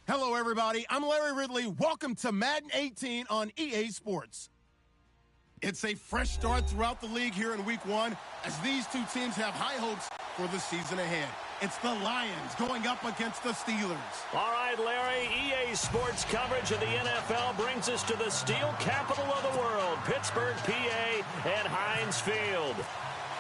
Hello, everybody. I'm Larry Ridley. Welcome to Madden 18 on EA Sports. It's a fresh start throughout the league here in Week 1 as these two teams have high hopes for the season ahead. It's the Lions going up against the Steelers. All right, Larry, EA Sports coverage of the NFL brings us to the steel capital of the world, Pittsburgh, PA, at Heinz Field.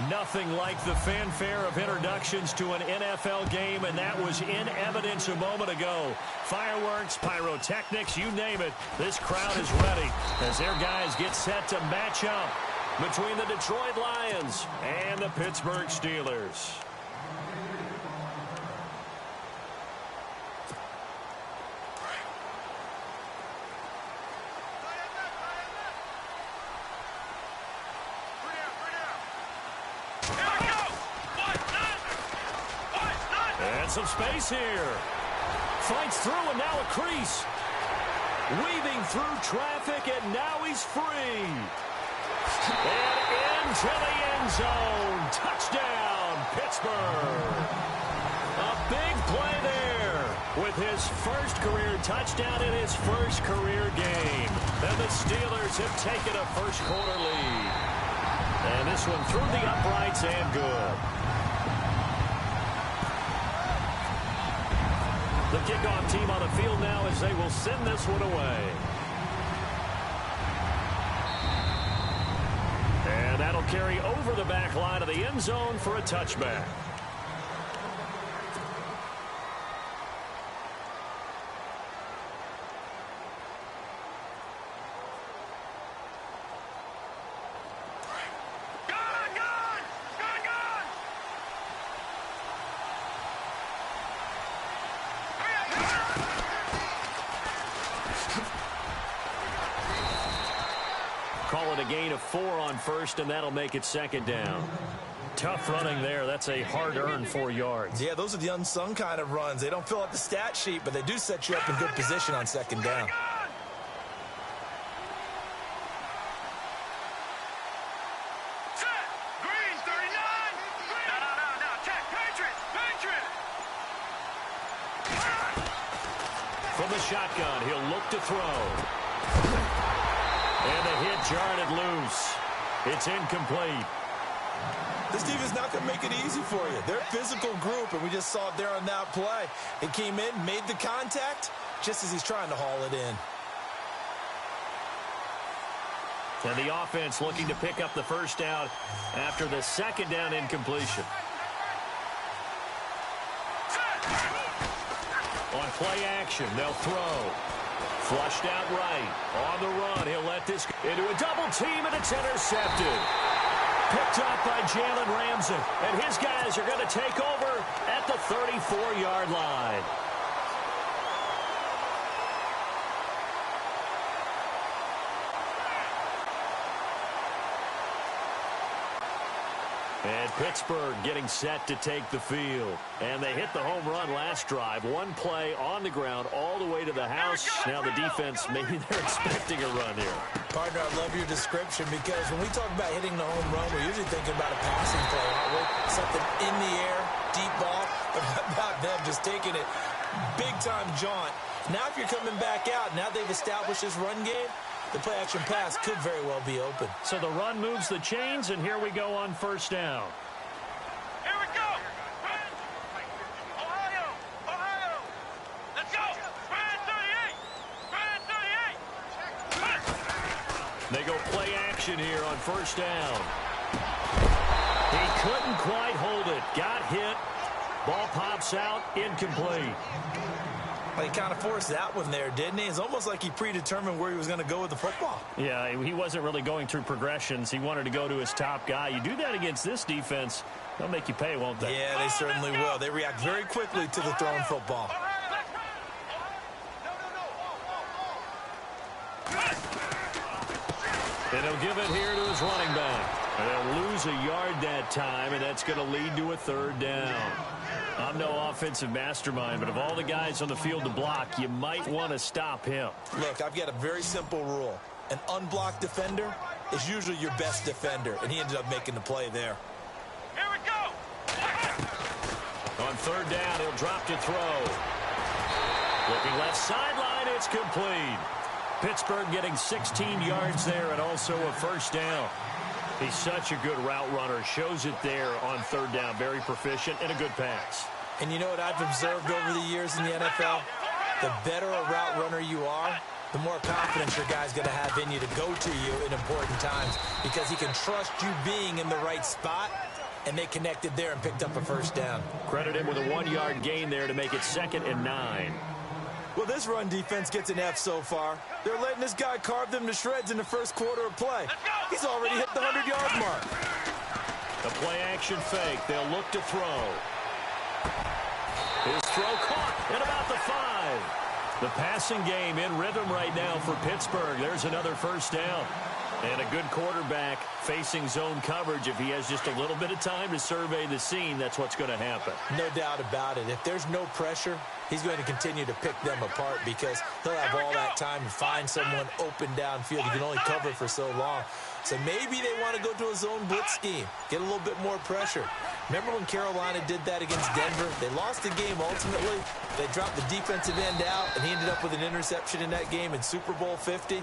Nothing like the fanfare of introductions to an NFL game, and that was in evidence a moment ago. Fireworks, pyrotechnics, you name it. This crowd is ready as their guys get set to match up between the Detroit Lions and the Pittsburgh Steelers. Some space here. Fights through and now a crease. Weaving through traffic and now he's free. And into the end zone. Touchdown, Pittsburgh. A big play there with his first career touchdown in his first career game. And the Steelers have taken a first quarter lead. And this one through the uprights and good. The kickoff team on the field now as they will send this one away. And that'll carry over the back line of the end zone for a touchback. Call it a gain of 4 on first, and that'll make it second down. Tough running there. That's a hard-earned 4 yards. Yeah, those are the unsung kind of runs. They don't fill out the stat sheet, but they do set you up in good position on second down. From the shotgun, he'll look to throw. And the hit jarred it loose. It's incomplete. This defense is not going to make it easy for you. They're a physical group, and we just saw it there on that play. It came in, made the contact, just as he's trying to haul it in. And the offense looking to pick up the first down after the second down incompletion. On play action, they'll throw. Flushed out right. On the run, he'll let this go into a double team, and it's intercepted. Picked up by Jalen Ramsey. And his guys are going to take over at the 34-yard line. And Pittsburgh getting set to take the field. And they hit the home run last drive. One play on the ground all the way to the house. Now the defense, maybe they're expecting a run here. Partner, I love your description because when we talk about hitting the home run, we're usually thinking about a passing play, aren't we? Something in the air, deep ball. But how about them just taking it big-time jaunt? Now if you're coming back out, now they've established this run game, the play-action pass could very well be open. So the run moves the chains, and here we go on first down. Here we go. Ohio. Let's go. Brand 38. They go play action here on first down. He couldn't quite hold it. Got hit. Ball pops out. Incomplete. Well, he kind of forced that one there, didn't he? It's almost like he predetermined where he was going to go with the football. Yeah, he wasn't really going through progressions. He wanted to go to his top guy. You do that against this defense, they'll make you pay, won't they? Yeah, they certainly will. They react very quickly to the thrown football. And he'll give it here to his running back. And they'll lose a yard that time, and that's going to lead to a third down. I'm no offensive mastermind, but of all the guys on the field to block, you might want to stop him. Look, I've got a very simple rule. An unblocked defender is usually your best defender, and he ended up making the play there. Here we go. On third down, he'll drop to throw. Looking left sideline, it's complete. Pittsburgh getting 16 yards there and also a first down. He's such a good route runner. Shows it there on third down. Very proficient and a good pass. And you know what I've observed over the years in the NFL? The better a route runner you are, the more confidence your guy's going to have in you to go to you in important times because he can trust you being in the right spot, and they connected there and picked up a first down. Credit him with a 1-yard gain there to make it 2nd and 9. Well, this run defense gets an F so far. They're letting this guy carve them to shreds in the first quarter of play. He's already hit the 100-yard mark. The play-action fake. They'll look to throw. His throw caught at about the 5. The passing game in rhythm right now for Pittsburgh. There's another first down. And a good quarterback facing zone coverage. If he has just a little bit of time to survey the scene, that's what's going to happen. No doubt about it. If there's no pressure, he's going to continue to pick them apart because he'll have all that time to find someone open downfield. He can only cover for so long. So maybe they want to go to a zone blitz scheme, get a little bit more pressure. Remember when Carolina did that against Denver? They lost the game ultimately. They dropped the defensive end out, and he ended up with an interception in that game in Super Bowl 50.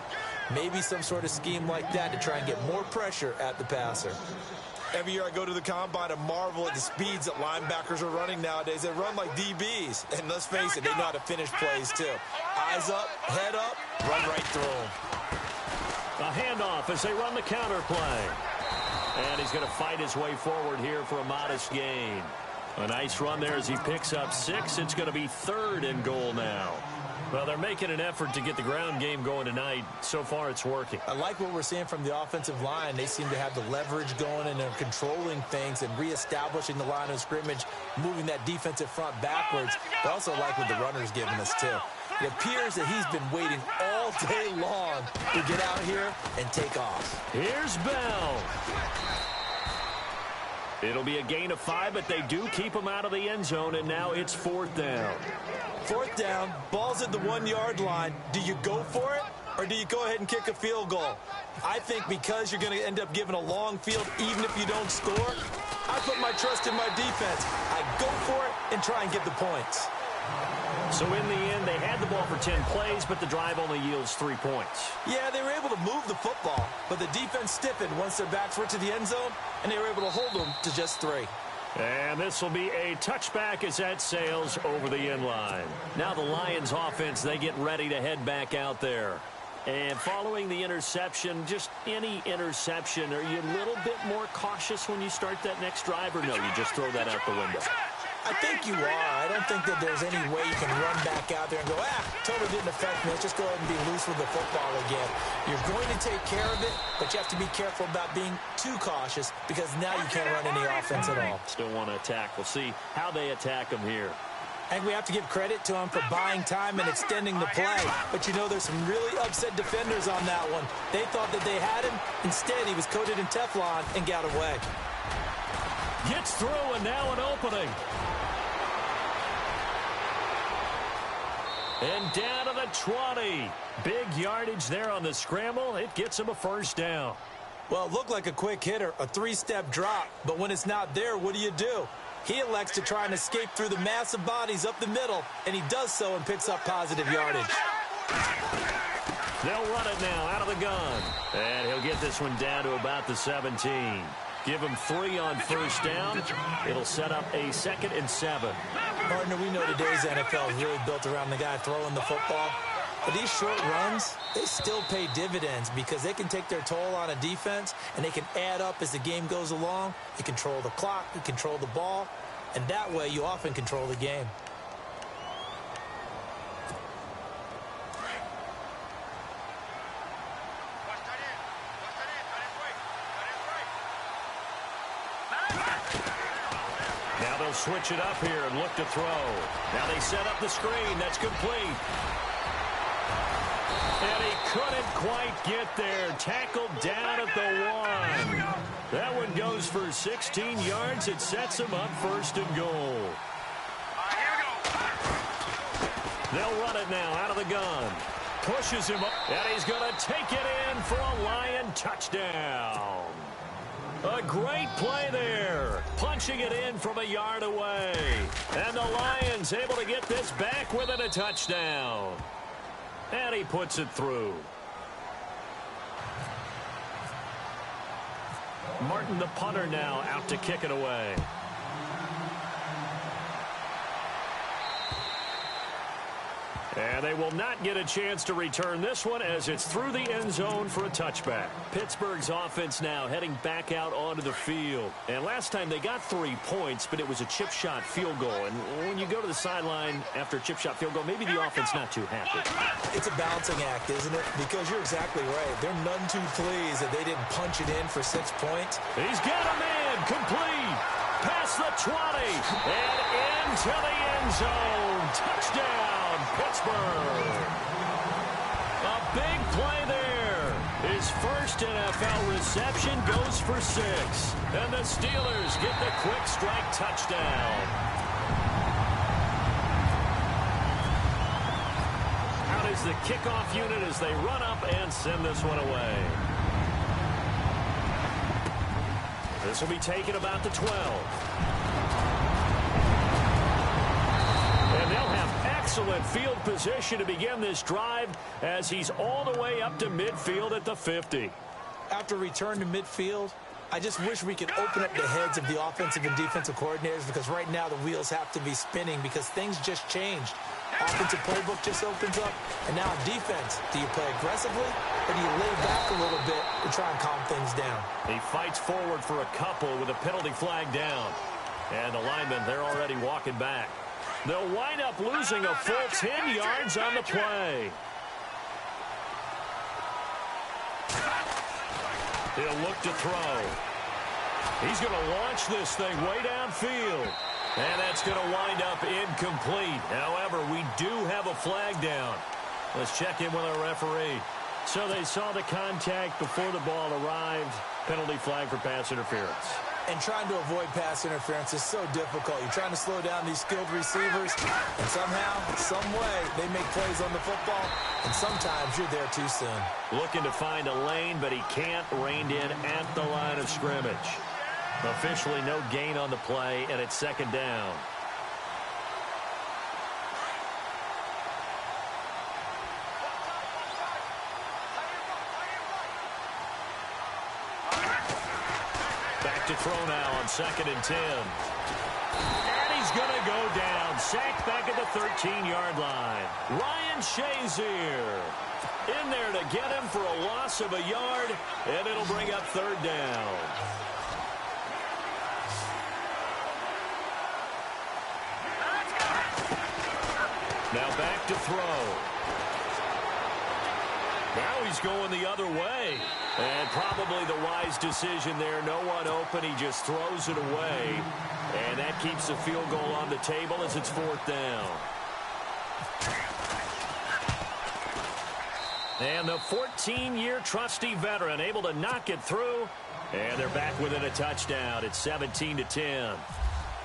Maybe some sort of scheme like that to try and get more pressure at the passer. Every year I go to the combine and marvel at the speeds that linebackers are running nowadays. They run like DBs. And let's face it, they know how to finish plays too. Eyes up, head up, run right through them. A handoff as they run the counter play. And he's going to fight his way forward here for a modest gain. A nice run there as he picks up 6. It's going to be 3rd and goal now. Well, they're making an effort to get the ground game going tonight. So far, it's working. I like what we're seeing from the offensive line. They seem to have the leverage going, and they're controlling things and reestablishing the line of scrimmage, moving that defensive front backwards. But also like what the runner's giving us, too. It appears that he's been waiting all day long to get out here and take off. Here's Bell. It'll be a gain of 5, but they do keep him out of the end zone, and now it's 4th down. 4th down, ball's at the 1-yard line. Do you go for it, or do you go ahead and kick a field goal? I think because you're going to end up giving a long field, even if you don't score, I put my trust in my defense. I go for it and try and get the points. So in the end, they had the ball for 10 plays, but the drive only yields 3 points. Yeah, they were able to move the football, but the defense stiffened once their backs were to the end zone, and they were able to hold them to just 3. And this will be a touchback as that sails over the end line. Now the Lions offense, they get ready to head back out there. And following the interception, just any interception, are you a little bit more cautious when you start that next drive, or no, you just throw that out the window? I think you are. I don't think that there's any way you can run back out there and go, totally didn't affect me. Let's just go ahead and be loose with the football again. You're going to take care of it, but you have to be careful about being too cautious because now you can't run any offense at all. Still want to attack. We'll see how they attack them here. I think we have to give credit to him for buying time and extending the play. But, you know, there's some really upset defenders on that one. They thought that they had him. Instead, he was coated in Teflon and got away. Gets through, and now an opening. And down to the 20. Big yardage there on the scramble. It gets him a first down. Well, it looked like a quick hitter, a 3-step drop. But when it's not there, what do? He elects to try and escape through the mass of bodies up the middle, and he does so and picks up positive yardage. They'll run it now out of the gun. And he'll get this one down to about the 17. Give him 3 on first down. It'll set up a 2nd and 7. Partner, we know today's NFL is really built around the guy throwing the football. But these short runs, they still pay dividends because they can take their toll on a defense, and they can add up as the game goes along. You control the clock, you control the ball, and that way you often control the game. Now they'll switch it up here and look to throw. Now they set up the screen. That's complete. And he couldn't quite get there. Tackled down at the 1. That one goes for 16 yards. It sets him up 1st and goal. They'll run it now out of the gun. Pushes him up. And he's going to take it in for a Lion touchdown. A great play there. Punching it in from a yard away. And the Lions Lions able to get this back within a touchdown. And he puts it through. Martin, the punter, now out to kick it away. And they will not get a chance to return this one as it's through the end zone for a touchback. Pittsburgh's offense now heading back out onto the field. And last time they got 3 points, but it was a chip shot field goal. And when you go to the sideline after a chip shot field goal, maybe the offense not too happy. It's a balancing act, isn't it? Because you're exactly right. They're none too pleased that they didn't punch it in for 6 points. He's got a man complete. Past the 20 and into the end zone. Touchdown, Pittsburgh. A big play there. His first NFL reception goes for 6. And the Steelers get the quick strike touchdown. Out is the kickoff unit as they run up and send this one away. This will be taken about the 12. And they'll have excellent field position to begin this drive as he's all the way up to midfield at the 50. After return to midfield, I just wish we could open up the heads of the offensive and defensive coordinators, because right now the wheels have to be spinning because things just changed. Offensive playbook just opens up, and now defense. Do you play aggressively, or do you lay back a little bit to try and calm things down? He fights forward for a couple with a penalty flag down. And the linemen, they're already walking back. They'll wind up losing a full 10 yards on the play. He'll look to throw. He's going to launch this thing way downfield. And that's going to wind up incomplete. However, we do have a flag down. Let's check in with our referee. So they saw the contact before the ball arrived. Penalty flag for pass interference. And trying to avoid pass interference is so difficult. You're trying to slow down these skilled receivers, and somehow, some way, they make plays on the football, and sometimes you're there too soon. Looking to find a lane, but he can't. Reined in at the line of scrimmage. Officially no gain on the play, and it's second down. Back to throw now on 2nd and 10. And he's going to go down. Sacked back at the 13-yard line. Ryan Shazier in there to get him for a loss of a yard, and it'll bring up 3rd down. Now back to throw. Now he's going the other way. And probably the wise decision there. No one open. He just throws it away. And that keeps the field goal on the table as it's 4th down. And the 14-year trusty veteran able to knock it through. And they're back within a touchdown. It's 17-10.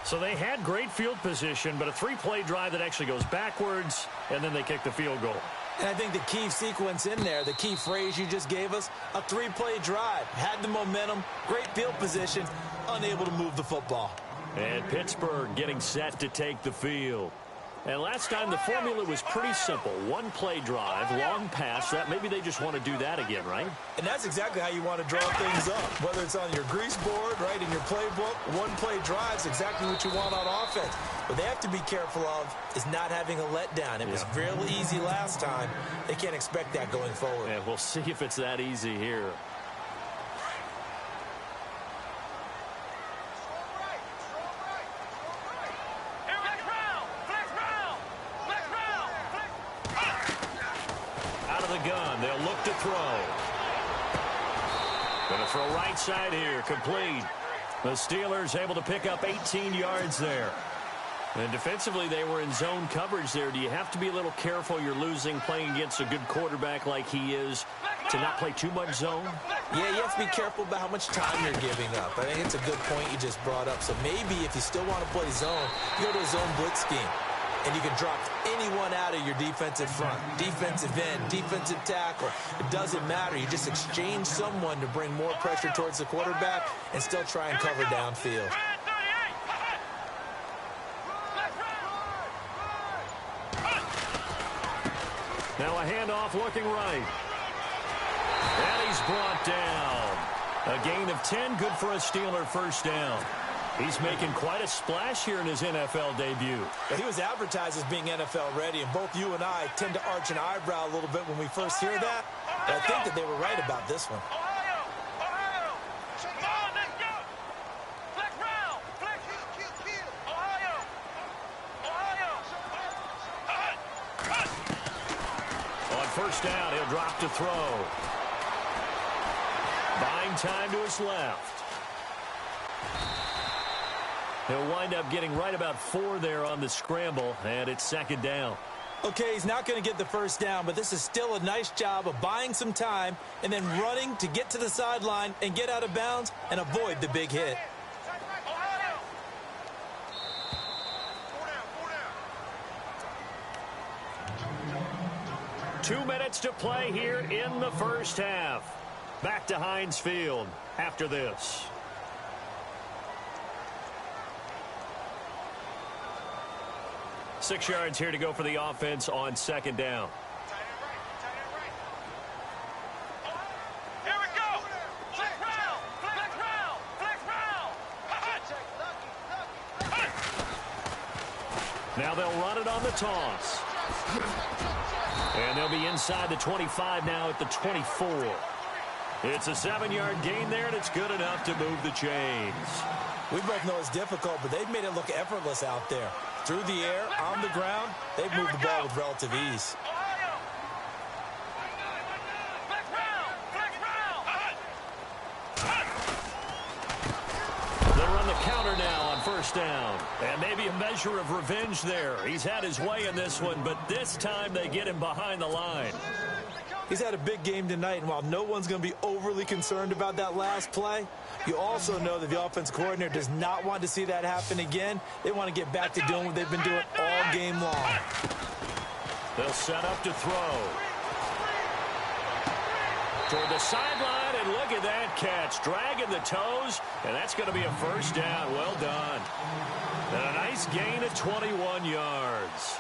So they had great field position, but a 3-play drive that actually goes backwards, and then they kick the field goal. And I think the key sequence in there, the key phrase you just gave us, a 3-play drive. Had the momentum, great field position, unable to move the football. And Pittsburgh getting set to take the field. And last time the formula was pretty simple. 1-play drive, long pass. That maybe they just want to do that again, right? And that's exactly how you want to draw things up. Whether it's on your grease board, right, in your playbook, 1-play drive is exactly what you want on offense. What they have to be careful of is not having a letdown. It was real easy last time. They can't expect that going forward. Yeah, we'll see if it's that easy here. Gun. They'll look to throw. Going to throw right side here. Complete. The Steelers able to pick up 18 yards there. And defensively, they were in zone coverage there. Do you have to be a little careful? You're losing, playing against a good quarterback like he is, to not play too much zone? Yeah, you have to be careful about how much time you're giving up. I think it's a good point you just brought up. So maybe if you still want to play zone, you go to a zone blitz scheme. And you can drop anyone out of your defensive front. Defensive end, defensive tackle. It doesn't matter. You just exchange someone to bring more pressure towards the quarterback and still try and cover downfield. Now a handoff looking right. And he's brought down. A gain of 10, good for a Steeler first down. He's making quite a splash here in his NFL debut. Well, he was advertised as being NFL ready, and both you and I tend to arch an eyebrow a little bit when we first hear that. But I think that they were right about this one. Ohio! Ohio! Come on, let's go! Flex round! Flex! Ohio! Ohio! On first down, he'll drop to throw. Buying time to his left. He'll wind up getting right about 4 there on the scramble, and it's second down. Okay, he's not going to get the first down, but this is still a nice job of buying some time and then running to get to the sideline and get out of bounds and avoid the big hit. Ohio! 2 minutes to play here in the first half. Back to Heinz Field after this. Six yards here to go for the offense on second down. Here we go! Flex round! Flex round! Flex round! Now they'll run it on the toss. And they'll be inside the 25 now at the 24. It's a 7-yard gain there, and it's good enough to move the chains. We both know it's difficult, but they've made it look effortless out there. Through the air, on the ground, they've moved the ball with relative ease. Ohio! Flex round! Flex round! They'll run the counter now on first down. And maybe a measure of revenge there. He's had his way in this one, but this time they get him behind the line. He's had a big game tonight, and while no one's going to be overly concerned about that last play, you also know that the offense coordinator does not want to see that happen again. They want to get back to doing what they've been doing all game long. They'll set up to throw. Toward the sideline, and look at that catch. Dragging the toes, and that's going to be a first down. Well done. And a nice gain of 21 yards.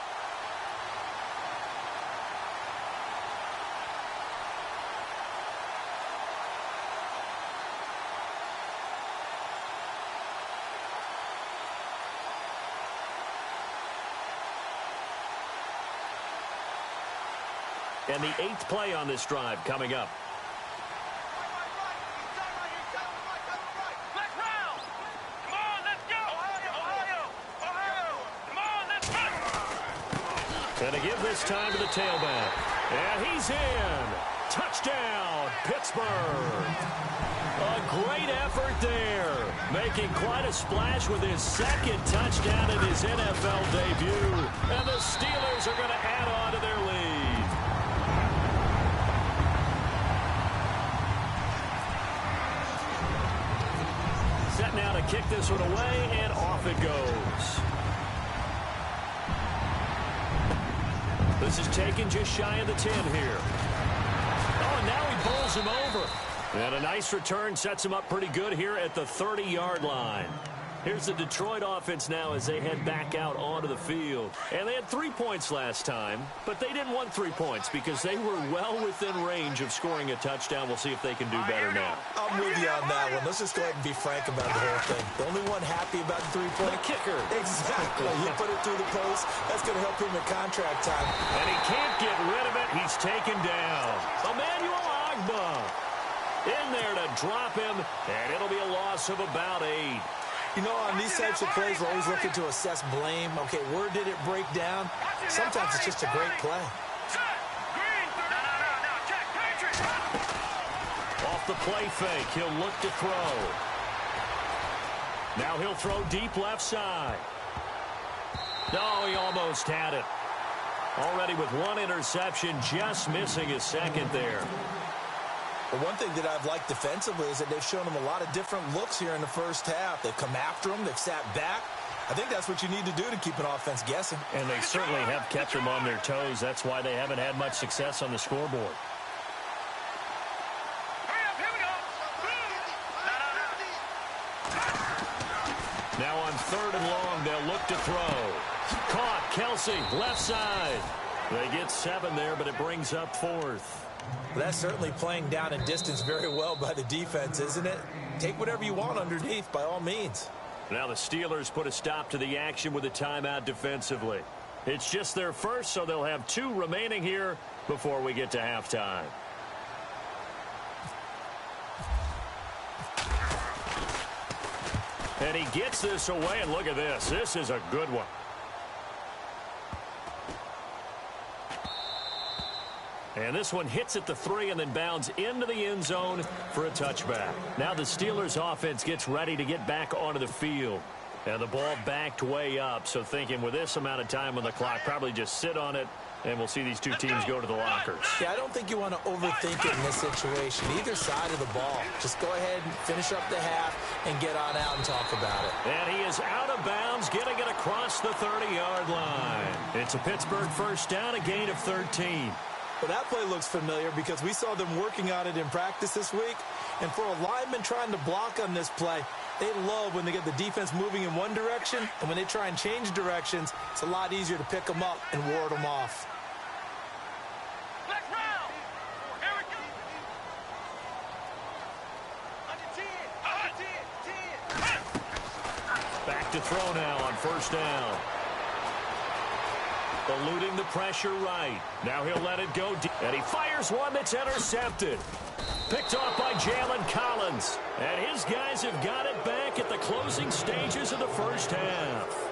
And the 8th play on this drive coming up. Flex round! Come on, let's go! Ohio! Ohio! Come on, let's go! And to give this time to the tailback. And he's in. Touchdown, Pittsburgh. A great effort there. Making quite a splash with his second touchdown in his NFL debut. And the Steelers are going to add on to their lead. Set now to kick this one away, and off it goes. This is taken just shy of the 10 here. Oh, and now he bowls him over. And a nice return sets him up pretty good here at the 30-yard line. Here's the Detroit offense now as they head back out onto the field. And they had 3 points last time, but they didn't want 3 points because they were well within range of scoring a touchdown. We'll see if they can do better now. I'm with you on that one. Let's just go ahead and be frank about the whole thing. The only one happy about the 3-point. The kicker. Exactly. You put it through the post. That's going to help him in contract time. And he can't get rid of it. He's taken down. Emmanuel Ogbah in there to drop him, and it'll be a loss of about 8. You know, on these types of plays, we're always looking to assess blame. Okay, where did it break down? Sometimes it's just a great play. Off the play fake, he'll look to throw. Now he'll throw deep left side. No, he almost had it. Already with 1 interception, just missing his second there. But one thing that I've liked defensively is that they've shown him a lot of different looks here in the first half. They've come after him. They've sat back. I think that's what you need to do to keep an offense guessing. And they certainly have kept them on their toes. That's why they haven't had much success on the scoreboard. Hurry up, here we go! Now on 3rd and long, they'll look to throw. Caught, Kelsey, left side. They get 7 there, but it brings up 4th. Well, that's certainly playing down and distance very well by the defense, isn't it? Take whatever you want underneath by all means. Now the Steelers put a stop to the action with a timeout defensively. It's just their first, so they'll have 2 remaining here before we get to halftime. And he gets this away, and look at this. This is a good one. And this one hits at the 3 and then bounds into the end zone for a touchback. Now the Steelers offense gets ready to get back onto the field. And the ball backed way up, so thinking with this amount of time on the clock, probably just sit on it, and we'll see these 2 teams go to the lockers. Yeah, I don't think you want to overthink it in this situation. Either side of the ball. Just go ahead and finish up the half and get on out and talk about it. And he is out of bounds, getting it across the 30-yard line. It's a Pittsburgh first down, a gain of 13. Well, that play looks familiar because we saw them working on it in practice this week. And for a lineman trying to block on this play, they love when they get the defense moving in one direction, and when they try and change directions, it's a lot easier to pick them up and ward them off. Black round. Here we go. Under 10. Back to throw now on first down. Eluding the pressure right. Now he'll let it go deep. And he fires one that's intercepted. Picked off by Jalen Collins. And his guys have got it back at the closing stages of the first half.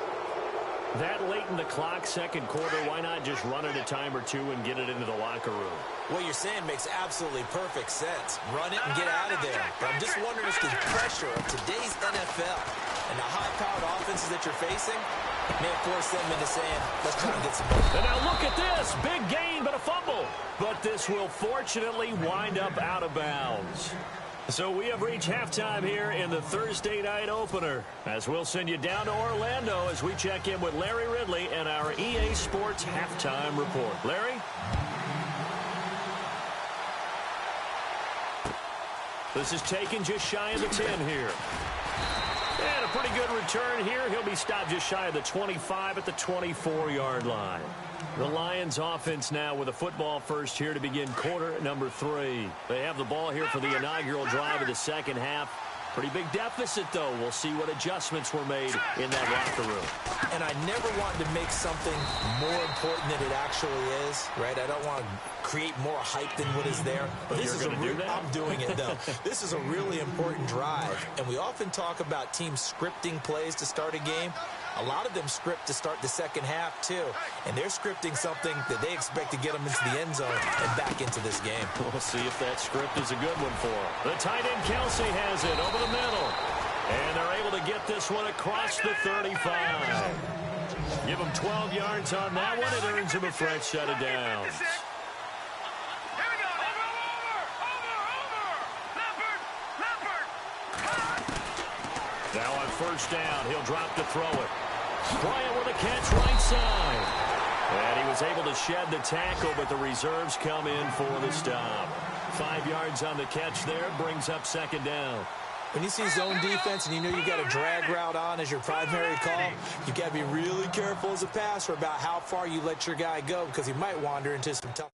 That late in the clock, second quarter, why not just run it a time or 2 and get it into the locker room? What you're saying makes absolutely perfect sense. Run it and get out of there. But I'm just wondering if the pressure of today's NFL and the high-powered offenses that you're facing may force them into saying, let's try and get some more. And now look at this. Big gain, but a fumble. But this will fortunately wind up out of bounds. So we have reached halftime here in the Thursday night opener, as we'll send you down to Orlando as we check in with Larry Ridley and our EA Sports halftime report. Larry? This is taken just shy of the 10 here. And a pretty good return here. He'll be stopped just shy of the 25 at the 24-yard line. The Lions offense now with a football first here to begin quarter number 3. They have the ball here for the inaugural drive of the second half. Pretty big deficit, though. We'll see what adjustments were made in that locker room. And I never want to make something more important than it actually is, right? I don't want to create more hype than what is there. But this is going to do that? I'm doing it, though. This is a really important drive. And we often talk about teams scripting plays to start a game. A lot of them script to start the second half, too. And they're scripting something that they expect to get them into the end zone and back into this game. We'll see if that script is a good one for them. The tight end Kelsey has it over the middle. And they're able to get this one across the 35. Give them 12 yards on that one. It earns them a fresh set of downs. Now on first down, he'll drop to throw it. Bryant with a catch right side. And he was able to shed the tackle, but the reserves come in for the stop. 5 yards on the catch there, brings up second down. When you see zone defense and you know you got a drag route on as your primary call, you got to be really careful as a passer about how far you let your guy go because he might wander into some tough.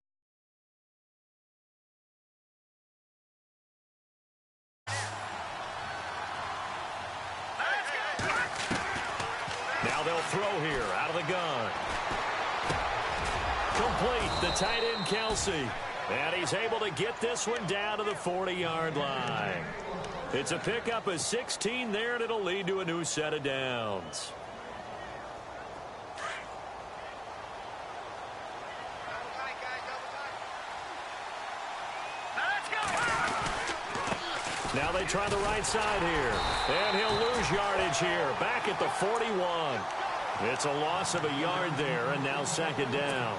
Now they'll throw here out of the gun. Complete, the tight end Kelsey. And he's able to get this one down to the 40-yard line. It's a pickup of 16 there, and it'll lead to a new set of downs. Now they try the right side here. And he'll lose yardage here. Back at the 41. It's a loss of a yard there, and now second down.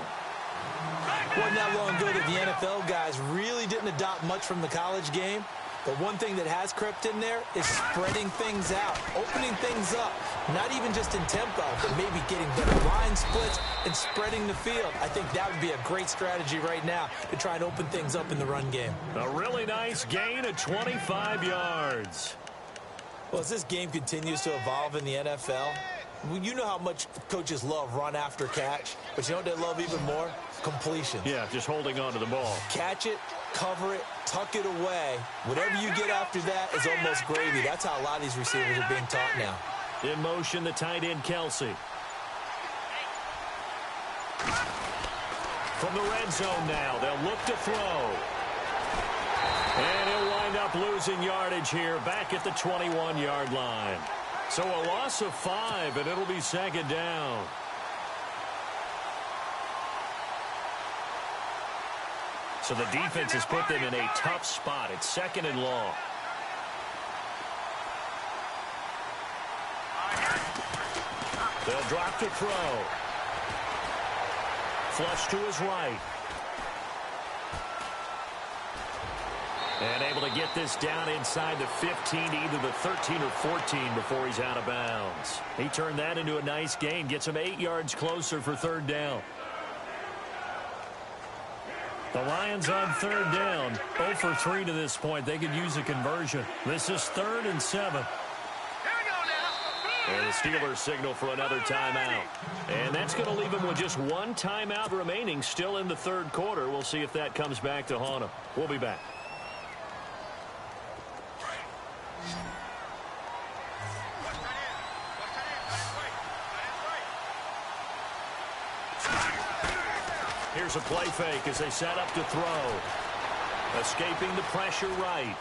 Wasn't that long ago that the NFL guys really didn't adopt much from the college game. But one thing that has crept in there is spreading things out, opening things up, not even just in tempo, but maybe getting better line splits and spreading the field. I think that would be a great strategy right now to try and open things up in the run game. A really nice gain of 25 yards. Well, as this game continues to evolve in the NFL, You know how much coaches love run after catch, but you know what they love even more? Completion. Yeah, just holding on to the ball. Catch it, cover it, tuck it away. Whatever you get after that is almost gravy. That's how a lot of these receivers are being taught now. In motion, the tight end, Kelsey. From the red zone now, they'll look to throw. And he'll wind up losing yardage here back at the 21-yard line. So a loss of 5, and it'll be second down. So the defense has put them in a tough spot. It's second and long. They'll drop to throw. Flush to his right. And able to get this down inside the 15, either the 13 or 14 before he's out of bounds. He turned that into a nice gain, gets him 8 yards closer for third down. The Lions on third down, 0 for 3 to this point. They could use a conversion. This is 3rd and 7. And the Steelers signal for another timeout. And that's going to leave them with just 1 timeout remaining still in the third quarter. We'll see if that comes back to haunt them. We'll be back. Here's a play fake as they set up to throw. Escaping the pressure right.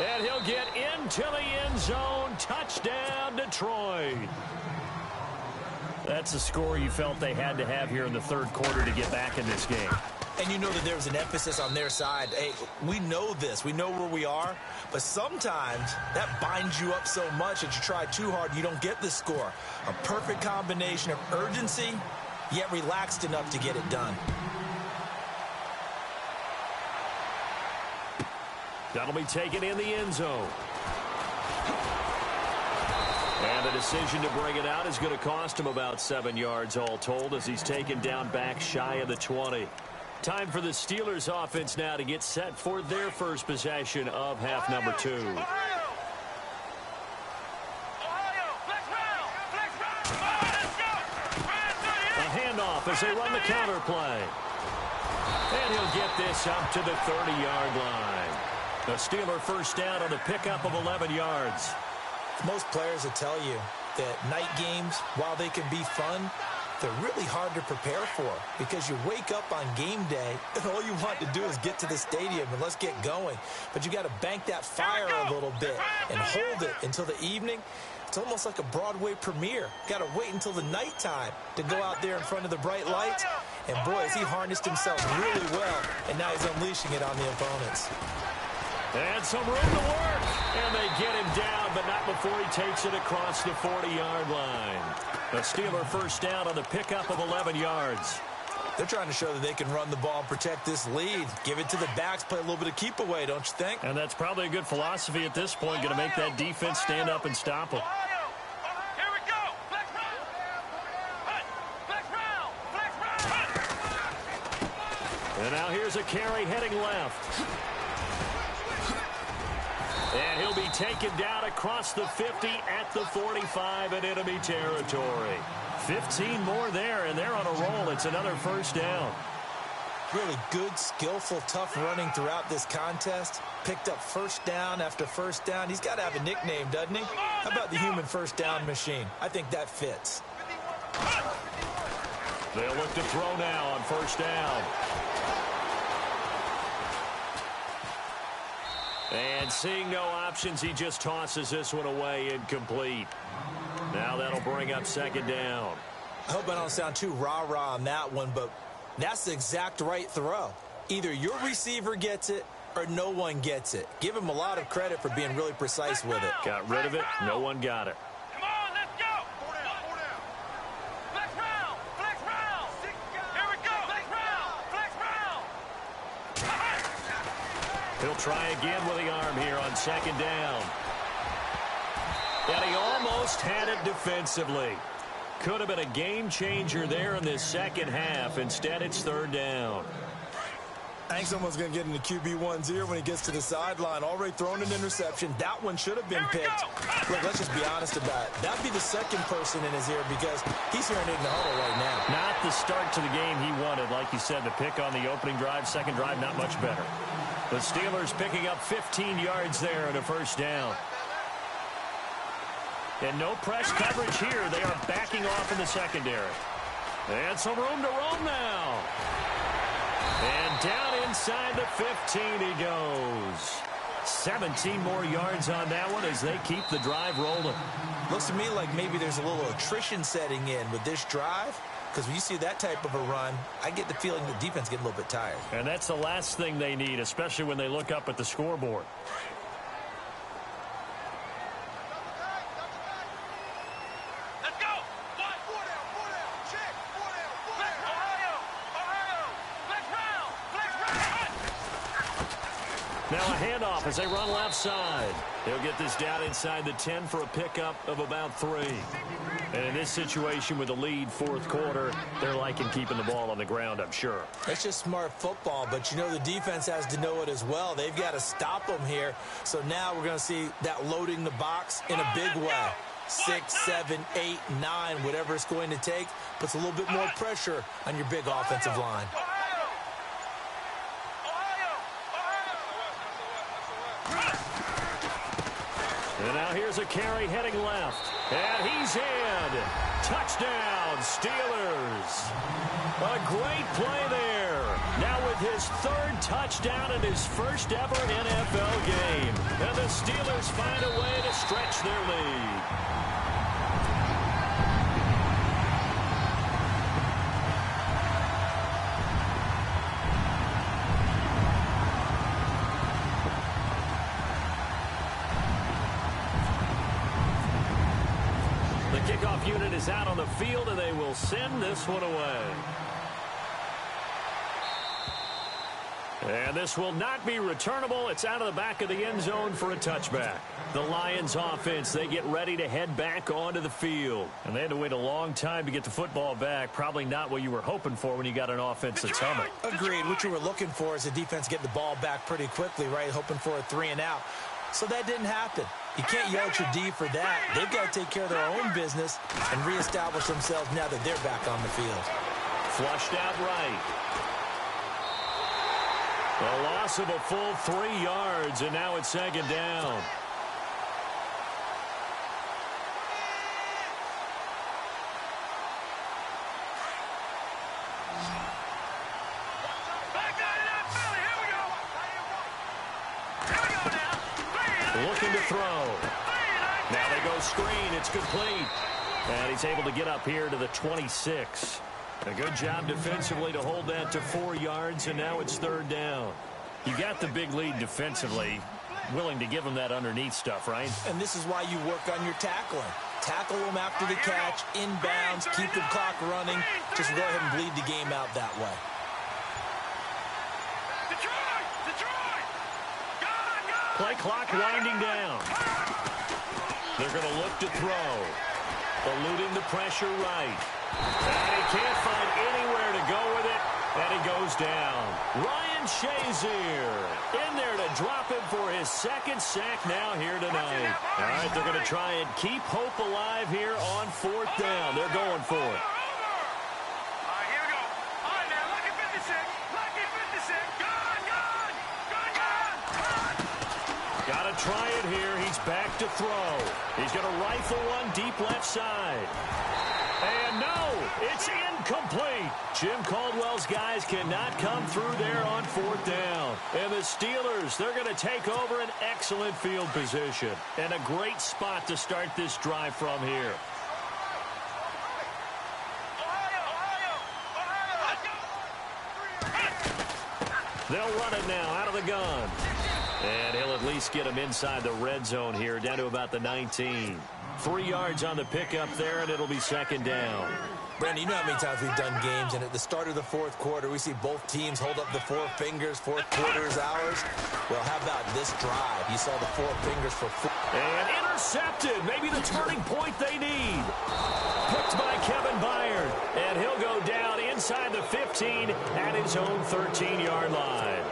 And he'll get into the end zone. Touchdown, Detroit. That's a score you felt they had to have here in the third quarter to get back in this game. And you know that there's an emphasis on their side. Hey, we know this. We know where we are. But sometimes that binds you up so much that you try too hard, you don't get the score. A perfect combination of urgency, yet relaxed enough to get it done. That'll be taken in the end zone. And the decision to bring it out is going to cost him about 7 yards all told as he's taken down back shy of the 20. Time for the Steelers offense now to get set for their first possession of half number 2. A handoff as they run the counter play. And he'll get this up to the 30-yard line. The Steeler first down on the pickup of 11 yards. Most players will tell you that night games, while they can be fun, they're really hard to prepare for because you wake up on game day and all you want to do is get to the stadium and let's get going. But you got to bank that fire a little bit and hold it until the evening. It's almost like a Broadway premiere. Got to wait until the nighttime to go out there in front of the bright lights. And boy, has he harnessed himself really well, and now he's unleashing it on the opponents. And some room to work. And they get him down, but not before he takes it across the 40-yard line. The Steeler first down on the pickup of 11 yards. They're trying to show that they can run the ball and protect this lead. Give it to the backs, play a little bit of keep away, don't you think? And that's probably a good philosophy at this point, going to make that defense stand up and stop them. Here we go. Flex round. And now here's a carry heading left. And he'll be taken down across the 50 at the 45 in enemy territory. 15 more there, and they're on a roll. It's another first down. Really good, skillful, tough running throughout this contest. Picked up first down after first down. He's got to have a nickname, doesn't he? How about the human first down machine? I think that fits. They'll look to throw now on first down. And seeing no options, he just tosses this one away incomplete. Now that'll bring up second down. I hope I don't sound too rah-rah on that one, but that's the exact right throw. Either your receiver gets it or no one gets it. Give him a lot of credit for being really precise with it. Got rid of it. No one got it. Come on, let's go. Flex round. Here we go. Flex round. He'll try again with the arm here on second down. And he almost had it defensively. Could have been a game changer there in this second half. Instead, it's third down. I think someone's going to get into QB1's ear when he gets to the sideline. Already thrown an interception. That one should have been picked. Look, let's just be honest about it. That'd be the second person in his ear because he's hearing it in the huddle right now. Not the start to the game he wanted. Like you said, the pick on the opening drive, second drive, not much better. The Steelers picking up 15 yards there and a first down. And no press coverage here. They are backing off in the secondary. And some room to roam now. And down inside the 15 he goes. 17 more yards on that one as they keep the drive rolling. Looks to me like maybe there's a little attrition setting in with this drive. Because when you see that type of a run, I get the feeling the defense getting a little bit tired. And that's the last thing they need, especially when they look up at the scoreboard. Let's go. One. Four down. Check. Four down. Ohio. Flex round. Now a handoff as they run left side. They'll get this down inside the 10 for a pickup of about 3. And in this situation with the lead fourth quarter, they're liking keeping the ball on the ground, I'm sure. That's just smart football, but you know the defense has to know it as well. They've got to stop them here. So now we're going to see that loading the box in a big way. 6, 7, 8, 9, whatever it's going to take, puts a little bit more pressure on your big offensive line. And now here's a carry heading left. And he's in. Touchdown, Steelers. A great play there. Now with his third touchdown in his first ever NFL game. And the Steelers find a way to stretch their lead. Kickoff unit is out on the field, and they will send this one away. And this will not be returnable. It's out of the back of the end zone for a touchback. The Lions offense, they get ready to head back onto the field. And they had to wait a long time to get the football back. Probably not what you were hoping for when you got an offense that's humming. Agreed. What you were looking for is the defense getting the ball back pretty quickly, right? Hoping for a 3 and out. So that didn't happen. You can't yell at your D for that. They've got to take care of their own business and reestablish themselves now that they're back on the field. Flushed out right. A loss of a full 3 yards, and now it's second down. Looking to throw. Now they go screen. It's complete. And he's able to get up here to the 26. A good job defensively to hold that to 4 yards, and now it's third down. You got the big lead defensively. Willing to give them that underneath stuff, right? And this is why you work on your tackling. Tackle them after the catch, inbounds, keep the clock running. Just go ahead and bleed the game out that way. Play clock winding down. They're going to look to throw. Eluding the pressure right. And he can't find anywhere to go with it. And he goes down. Ryan Shazier in there to drop him for his second sack now here tonight. All right, they're going to try and keep hope alive here on fourth down. They're going for it. Got to try it here. He's back to throw. He's going to rifle one deep left side. And no, it's incomplete. Jim Caldwell's guys cannot come through there on fourth down. And the Steelers, they're going to take over an excellent field position. And a great spot to start this drive from here. They'll run it now out of the gun. And he'll at least get him inside the red zone here, down to about the 19. 3 yards on the pickup there, and it'll be second down. Brandon, you know how many times we've done games, and at the start of the fourth quarter, we see both teams hold up the 4 fingers. Fourth quarter is ours. Well, how about this drive? You saw the 4 fingers for 4. And intercepted. Maybe the turning point they need. Picked by Kevin Byard. And he'll go down inside inside the 15 at his own 13-yard line.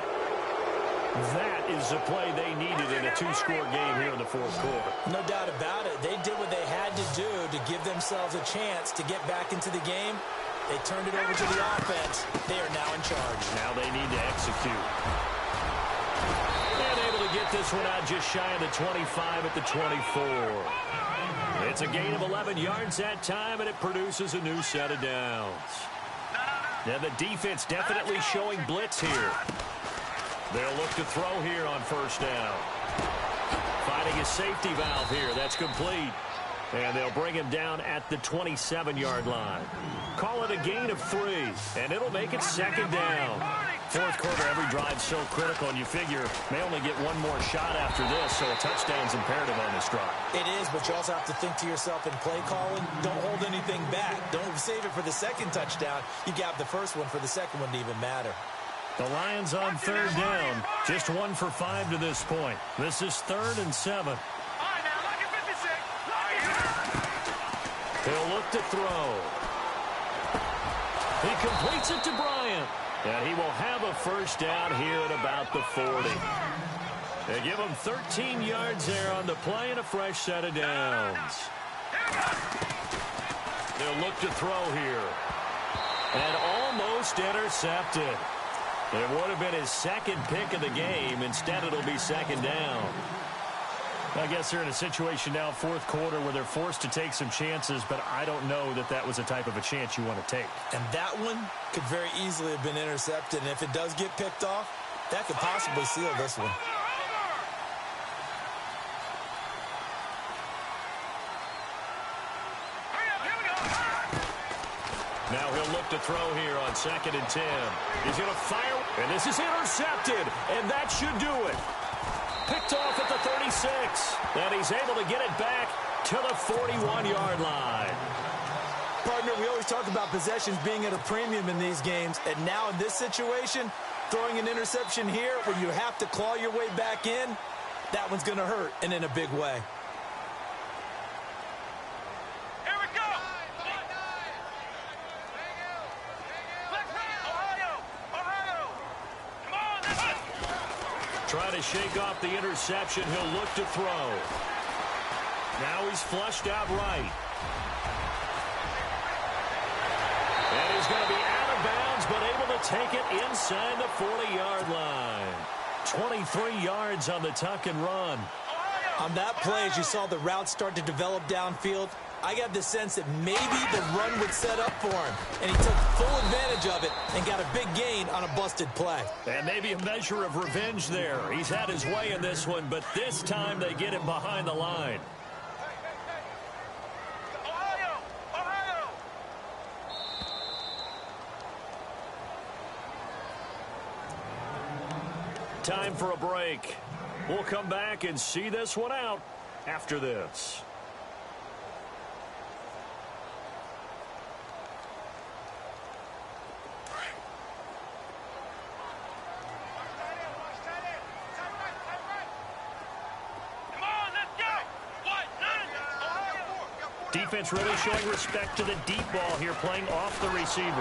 That is the play they needed in a two-score game here in the fourth quarter. No doubt about it. They did what they had to do to give themselves a chance to get back into the game. They turned it over to the offense. They are now in charge. Now they need to execute. And able to get this one out just shy of the 25 at the 24. It's a gain of 11 yards that time, and it produces a new set of downs. Now the defense definitely showing blitz here. They'll look to throw here on first down. Finding a safety valve here. That's complete. And they'll bring him down at the 27-yard line. Call it a gain of 3, and it'll make it second down. Fourth quarter, every drive so critical, and you figure may only get one more shot after this, so a touchdown's imperative on this drive. It is, but you also have to think to yourself in play calling, don't hold anything back. Don't save it for the second touchdown. You got the first one for the second one to even matter. The Lions on third down. Just 1 for 5 to this point. This is 3rd and 7. He'll look to throw. He completes it to Bryant. And he will have a first down here at about the 40. They give him 13 yards there on the play and a fresh set of downs. They'll look to throw here. And almost intercepted. It would have been his second pick of the game. Instead, it'll be second down. I guess they're in a situation now, fourth quarter, where they're forced to take some chances, but I don't know that that was the type of a chance you want to take. And that one could very easily have been intercepted, and if it does get picked off, that could possibly seal this one. Now he'll look to throw here on 2nd and 10. He's going to fire, and this is intercepted, and that should do it. Picked off at the 36, and he's able to get it back to the 41-yard line. Partner, we always talk about possessions being at a premium in these games, and now in this situation, throwing an interception here when you have to claw your way back in, that one's going to hurt, and in a big way. Try to shake off the interception. He'll look to throw. Now he's flushed out right. And he's going to be out of bounds, but able to take it inside the 40-yard line. 23 yards on the tuck and run. On that play, as you saw the route start to develop downfield, I got the sense that maybe the run would set up for him, and he took full advantage of it and got a big gain on a busted play. And maybe a measure of revenge there. He's had his way in this one, but this time they get him behind the line. Time for a break. We'll come back and see this one out after this. Defense really showing respect to the deep ball here, playing off the receivers.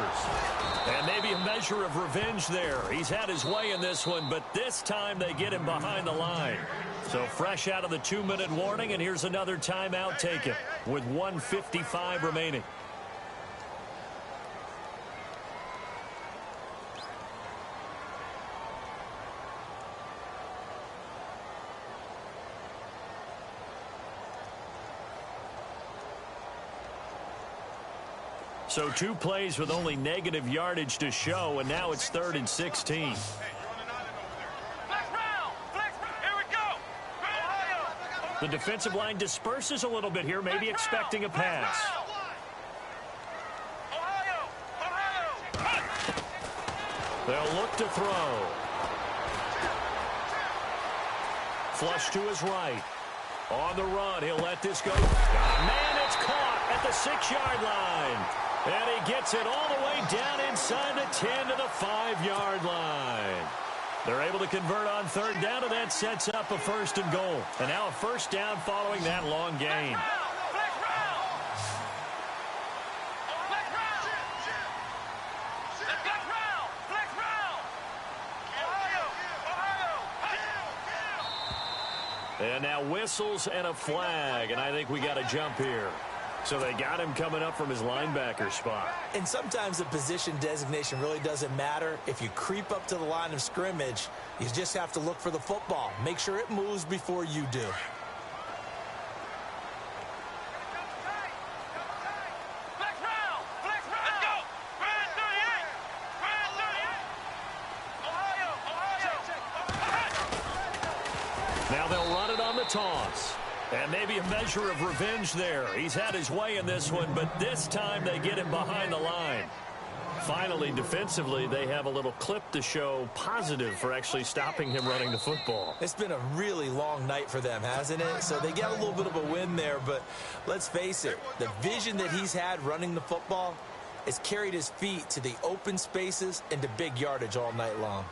And maybe a measure of revenge there. He's had his way in this one, but this time they get him behind the line. So fresh out of the 2-minute warning, and here's another timeout taken with 1:55 remaining. So 2 plays with only negative yardage to show, and now it's 3rd and 16. The defensive line disperses a little bit here, maybe expecting a pass. They'll look to throw. Flush to his right. On the run, he'll let this go. Man, it's caught at the 6-yard line. And he gets it all the way down inside the 10 to the 5-yard line. They're able to convert on 3rd down, and that sets up a 1st and goal. And now a 1st down following that long gain. And now whistles and a flag, and I think we got a jump here. So they got him coming up from his linebacker spot. And sometimes the position designation really doesn't matter. If you creep up to the line of scrimmage, you just have to look for the football. Make sure it moves before you do. Now they'll run it on the toss. And maybe a measure of revenge there. He's had his way in this one, but this time they get him behind the line. Finally, defensively, they have a little clip to show positive for actually stopping him running the football. It's been a really long night for them, hasn't it? So they got a little bit of a win there, but let's face it, the vision that he's had running the football has carried his feet to the open spaces and to big yardage all night long.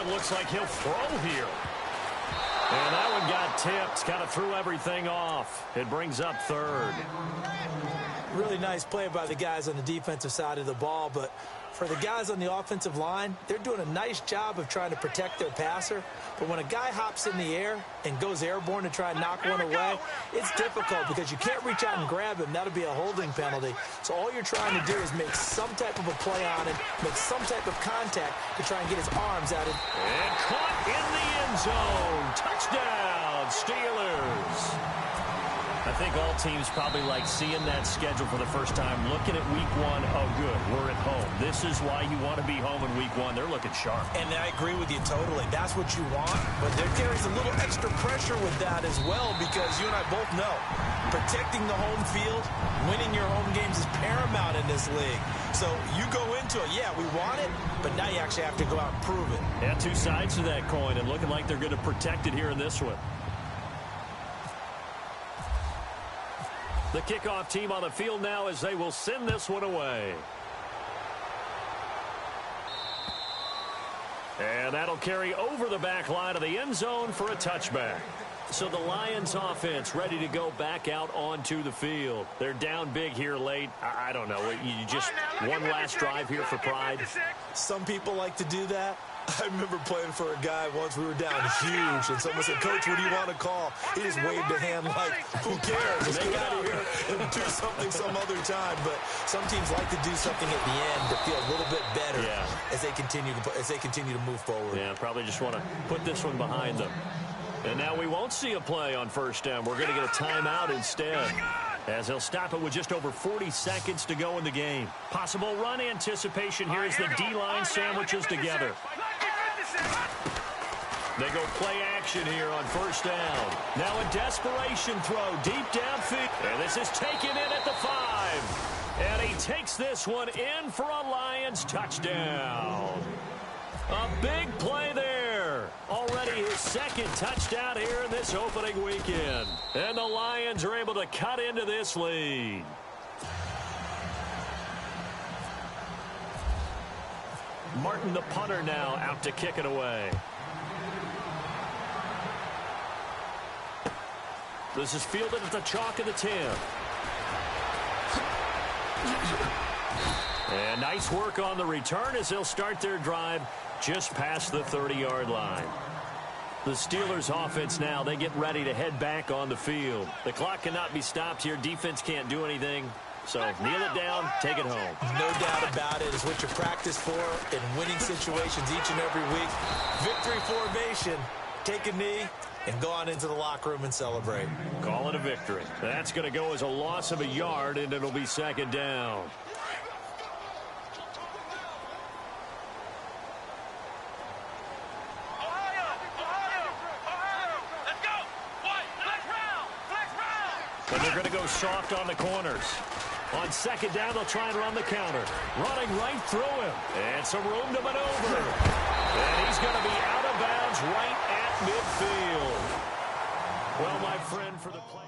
Looks like he'll throw here. And that one got tipped. Kind of threw everything off. It brings up third. Really nice play by the guys on the defensive side of the ball, but for the guys on the offensive line, they're doing a nice job of trying to protect their passer. But when a guy hops in the air and goes airborne to try and knock one away, it's difficult because you can't reach out and grab him. That'll be a holding penalty. So all you're trying to do is make some type of a play on him, make some type of contact to try and get his arms out. And caught in the end zone. Touchdown, Steelers. I think all teams probably like seeing that schedule for the first time, looking at week one. Oh, good, we're at home. This is why you want to be home in week one. They're looking sharp. And I agree with you totally. That's what you want, but there carries a little extra pressure with that as well because you and I both know protecting the home field, winning your home games is paramount in this league. So you go into it, yeah, we want it, but now you actually have to go out and prove it. Yeah, two sides to that coin, and looking like they're going to protect it here in this one. The kickoff team on the field now as they will send this one away. And that'll carry over the back line of the end zone for a touchback. So the Lions offense ready to go back out onto the field. They're down big here late. I don't know. You just one last drive here for pride. Some people like to do that. I remember playing for a guy once. We were down huge, and someone said, "Coach, what do you want to call?" He just waved a hand like, "Who cares? Let's get out of here and do something some other time." But some teams like to do something at the end to feel a little bit better as they continue to move forward. Yeah, probably just want to put this one behind them. And now we won't see a play on first down. We're going to get a timeout instead, as they'll stop it with just over 40 seconds to go in the game. Possible run anticipation here as the D-line sandwiches together. They go play action here on first down. Now a desperation throw deep downfield. And this is taken in at the 5. And he takes this one in for a Lions touchdown. A big play there. Already his second touchdown here in this opening weekend. And the Lions are able to cut into this lead. Martin, the punter, now out to kick it away. This is fielded at the chalk of the 10. And nice work on the return as they'll start their drive just past the 30-yard line. The Steelers offense now, they get ready to head back on the field. The clock cannot be stopped here. Defense can't do anything. So kneel it down, take it home. No doubt about it. It's what you practice for in winning situations each and every week. Victory formation. Take a knee and go on into the locker room and celebrate. Call it a victory. That's going to go as a loss of a yard, and it'll be second down. And they're going to go soft on the corners. On second down, they'll try and run the counter. Running right through him. And some room to maneuver. And he's going to be out of bounds right at midfield. Well, my friend, for the play.